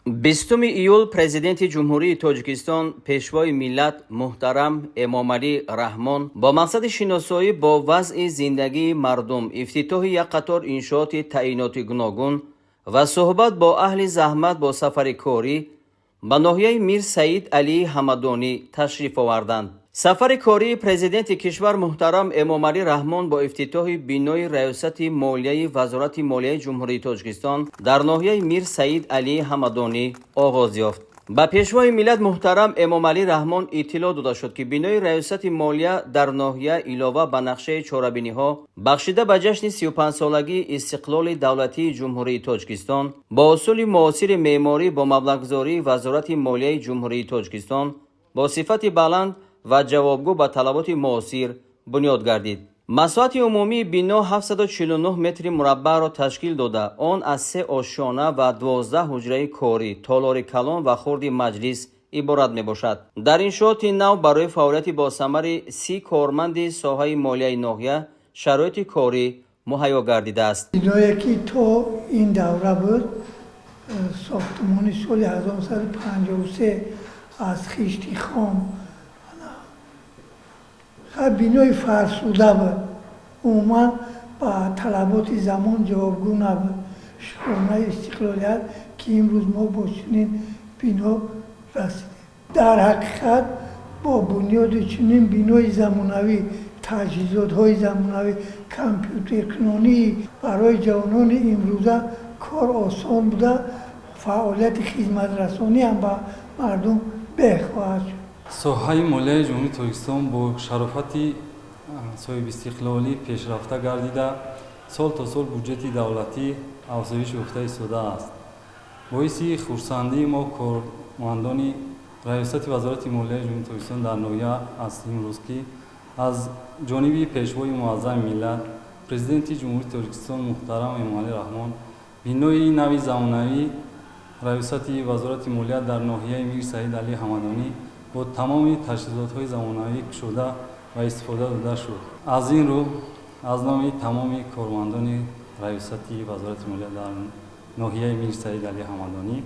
20 ایول президенти ҷумҳурии тоҷикистон пешвои миллат муҳтарам эмомалӣ раҳмон бо мақсади шиносоӣ бо вазъи зиндагии мардум, ифтитоҳи як қатор иншооти таъиноти гуногун ва суҳбат бо аҳли заҳмат бо сафари корӣ ба ноҳияи Мир Саид Алии Ҳамадонӣ ташриф оварданд. сафари кории президенти кишвар муҳтарам Эмомалӣ Раҳмон бо ифтитоҳи бинои раёсати молияи Вазорати молияи ҷумҳурии Тоҷикистон дар ноҳияи Мир Саид Алии Ҳамадонӣ оғоз ёфт. ба пешвои миллат муҳтарам Эмомалӣ Раҳмон иттилоъ дода шуд, ки бинои раёсати молия дар ноҳия илова ба нақшаи чорабиниҳо бахшида ба ҷашни 35-солагии истиқлоли давлатии ҷумҳурии Тоҷикистон бо усули муосири меъморӣ бо маблағгузории Вазорати молияи ҷумҳурии Тоҷикистон бо сифати баланд ва ҷавобгӯ ба талаботи муосир бунёд гардид. масоати умумии бино 749 метри мураббаъро ташкил дода, он аз 3 ошёна ва 12 ҳуҷраи корӣ, толори калон ва хурди маҷлис иборат мебошад. дар иншооти нав барои фаъолияти босамари 30 корманди соҳаи молияи ноҳия шароити корӣ муҳайё гардидааст. биное ки то ин давра буд сохтмони соли 1953 аз хишти хом бинои фарсуда буд, умуман ба талаботи замон ҷавобгӯ набуд. шукронаи истиқлолият ки имрӯз мо бо чунин бино расидем. дар ҳақиқат бо бунёди чунин бинои замонавӣ, таҷҳизотҳои замонавӣ, компютеркунонӣ барои ҷавонони имрӯза кор осон буда, фаъолияти хизматрасонӣ ҳам ба мардум беҳ хоҳад шуд. соҳаи молияи ҷумҳурии Тоҷикистон бо шарофати соҳиби истиқлолӣ пешрафта гардида, сол то сол буҷети давлатӣ афзоиш ёфта истодааст. боиси хурсандии мо кормандони раёсати Вазорати молияи ҷумҳурии Тоҷикистон дар ноҳия аст имрӯз, ки аз ҷониби пешвои муаззами миллат президенти ҷумҳурии Тоҷикистон муҳтарам Эмомалӣ Раҳмон бинои нави замонавии раёсати Вазорати молия дар ноҳияи Мир Саид Алии Ҳамадонӣ бо тамоми таҷҳизотҳои замонавӣ кушода ва истифода дода шуд. аз ин рӯ аз номи тамоми кормандони раёсати Вазорати молия дар ноҳияи Мир Саид Алии Ҳамадонӣ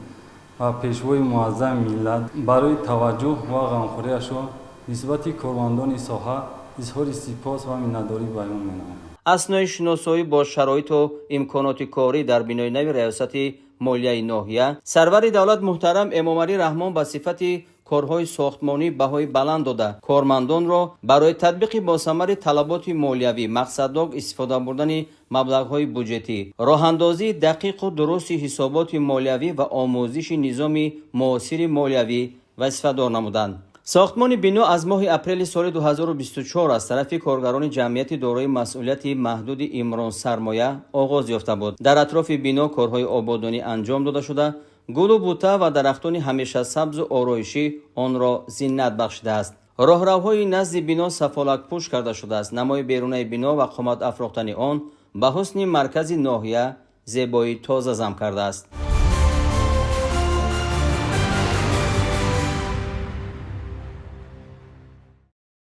ва пешвои муаззами миллат барои таваҷҷӯҳ ва ғамхориашон нисбати кормандони соҳа изҳори сипос ва миннатдорӣ баён менамоям. аснои шиносоӣ бо шароиту имконоти корӣ дар бинои нави раёсати молияи ноҳия сарвари давлат муҳтарам Эмомалӣ Раҳмон ба сифати корҳои сохтмонӣ баҳои баланд дода, кормандонро барои татбиқи босамари талаботи молиявӣ, мақсаддор истифода бурдани маблағҳои буҷетӣ, роҳандозии дақиқу дурусти ҳисоботи молиявӣ ва омӯзиши низоми муосири молиявӣ вазифадор намуданд. сохтмони бино аз моҳи апрели соли 2024 аз тарафи коргарони ҷамъияти дорои масъулияти маҳдуди Имрон Сармоя оғоз ёфта буд. дар атрофи бино корҳои ободонӣ анҷом дода шуда, гулу бута ва дарахтони ҳамешасабзу ороишӣ онро зиннат бахшидааст. роҳравҳои назди бино сафолакпӯш карда шудааст. намои берунаи бино ва қомат афрохтани он ба ҳусни маркази ноҳия зебоӣ тоза зам кардааст.